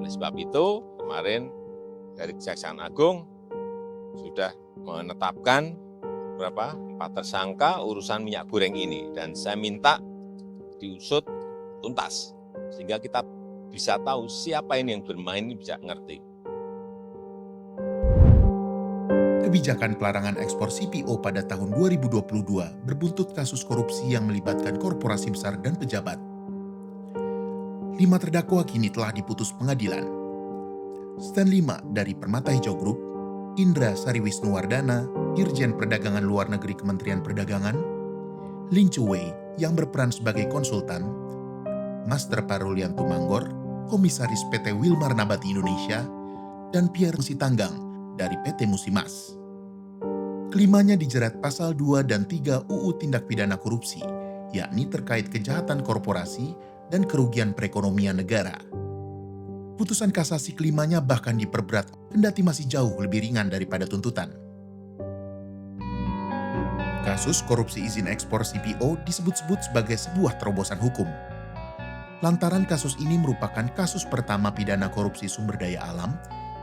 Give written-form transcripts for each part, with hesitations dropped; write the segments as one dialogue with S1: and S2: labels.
S1: Oleh sebab itu, kemarin dari Kejaksaan Agung sudah menetapkan 4 tersangka urusan minyak goreng ini. Dan saya minta diusut tuntas, sehingga kita bisa tahu siapa ini yang bermain, ini bisa ngerti.
S2: Kebijakan pelarangan ekspor CPO pada tahun 2022 berbuntut kasus korupsi yang melibatkan korporasi besar dan pejabat. 5 terdakwa kini telah diputus pengadilan. Stan Lima dari Permata Hijau Group, Indra Sariwisnuwardana, Dirjen Perdagangan Luar Negeri Kementerian Perdagangan, Ling Chuwei yang berperan sebagai konsultan, Master Parulian Tumanggor, Komisaris PT Wilmar Nabati Indonesia, dan Pierre Sitanggang dari PT Musimas. Kelimanya dijerat pasal 2 dan 3 UU Tindak Pidana Korupsi, yakni terkait kejahatan korporasi dan kerugian perekonomian negara. Putusan kasasi kelimanya bahkan diperberat, kendati masih jauh lebih ringan daripada tuntutan. Kasus korupsi izin ekspor CPO disebut-sebut sebagai sebuah terobosan hukum. Lantaran kasus ini merupakan kasus pertama pidana korupsi sumber daya alam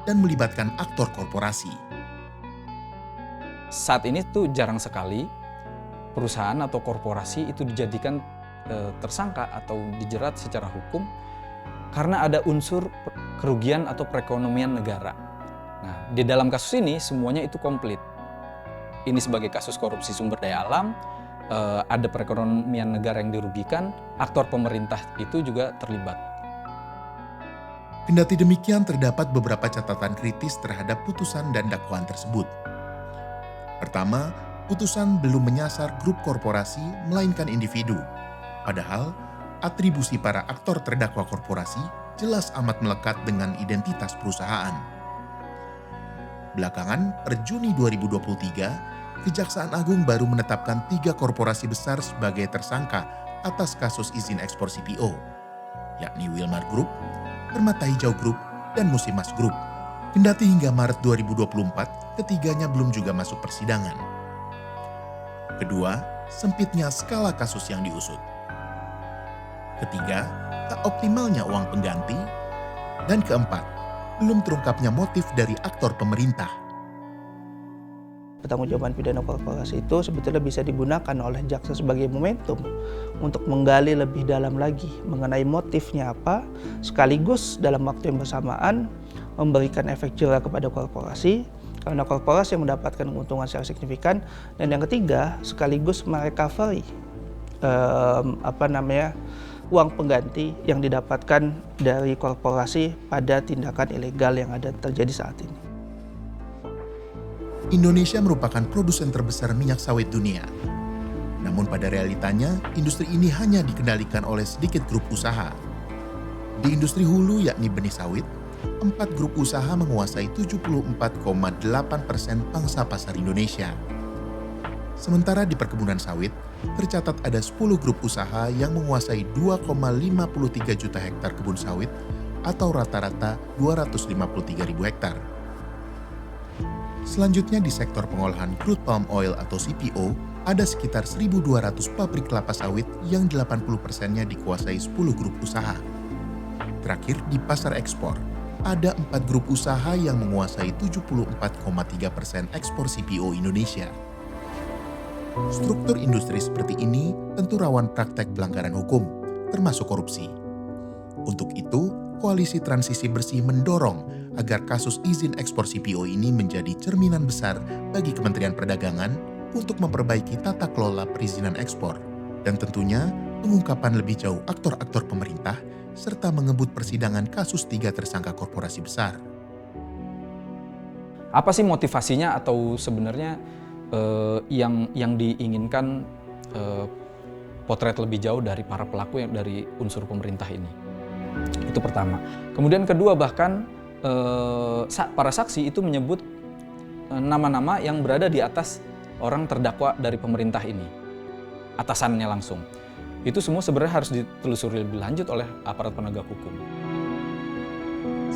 S2: dan melibatkan aktor korporasi.
S3: Saat ini tuh jarang sekali perusahaan atau korporasi itu dijadikan tersangka atau dijerat secara hukum karena ada unsur kerugian atau perekonomian negara. Nah, di dalam kasus ini semuanya itu komplit. Ini sebagai kasus korupsi sumber daya alam, ada perekonomian negara yang dirugikan, aktor pemerintah itu juga terlibat.
S2: Kendati demikian, terdapat beberapa catatan kritis terhadap putusan dan dakwaan tersebut. Pertama, putusan belum menyasar grup korporasi melainkan individu. Padahal, atribusi para aktor terdakwa korporasi jelas amat melekat dengan identitas perusahaan. Belakangan, per Juni 2023, Kejaksaan Agung baru menetapkan 3 korporasi besar sebagai tersangka atas kasus izin ekspor CPO, yakni Wilmar Group, Permata Hijau Group, dan Musimas Group. Kendati hingga Maret 2024, ketiganya belum juga masuk persidangan. Kedua, sempitnya skala kasus yang diusut. Ketiga, tak optimalnya uang pengganti. Dan keempat, belum terungkapnya motif dari aktor pemerintah.
S4: Pertanggungjawaban pidana korporasi itu sebetulnya bisa digunakan oleh jaksa sebagai momentum untuk menggali lebih dalam lagi mengenai motifnya apa, sekaligus dalam waktu yang bersamaan memberikan efek jera kepada korporasi, karena korporasi yang mendapatkan keuntungan secara signifikan, dan yang ketiga sekaligus merecovery uang pengganti yang didapatkan dari korporasi pada tindakan ilegal yang ada terjadi saat ini.
S2: Indonesia merupakan produsen terbesar minyak sawit dunia. Namun pada realitanya, industri ini hanya dikendalikan oleh sedikit grup usaha. Di industri hulu yakni benih sawit, 4 grup usaha menguasai 74,8% pangsa pasar Indonesia. Sementara di perkebunan sawit, tercatat ada 10 grup usaha yang menguasai 2,53 juta hektar kebun sawit atau rata-rata 253.000 hektar. Selanjutnya di sektor pengolahan crude palm oil atau CPO, ada sekitar 1.200 pabrik kelapa sawit yang 80%-nya dikuasai 10 grup usaha. Terakhir di pasar ekspor, ada 4 grup usaha yang menguasai 74,3% ekspor CPO Indonesia. Struktur industri seperti ini tentu rawan praktek pelanggaran hukum, termasuk korupsi. Untuk itu, Koalisi Transisi Bersih mendorong agar kasus izin ekspor CPO ini menjadi cerminan besar bagi Kementerian Perdagangan untuk memperbaiki tata kelola perizinan ekspor, dan tentunya pengungkapan lebih jauh aktor-aktor pemerintah serta mengebut persidangan kasus 3 tersangka korporasi besar.
S3: Apa sih motivasinya atau sebenarnya yang diinginkan potret lebih jauh dari para pelaku yang dari unsur pemerintah ini? Itu pertama. Kemudian kedua, bahkan para saksi itu menyebut nama-nama yang berada di atas orang terdakwa dari pemerintah ini, atasannya langsung. Itu semua sebenarnya harus ditelusuri lebih lanjut oleh aparat penegak hukum.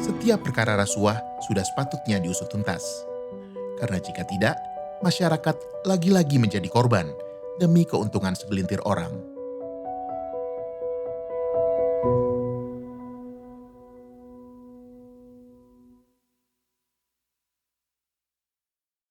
S2: Setiap perkara rasuah sudah sepatutnya diusut tuntas. Karena jika tidak, masyarakat lagi-lagi menjadi korban demi keuntungan segelintir orang.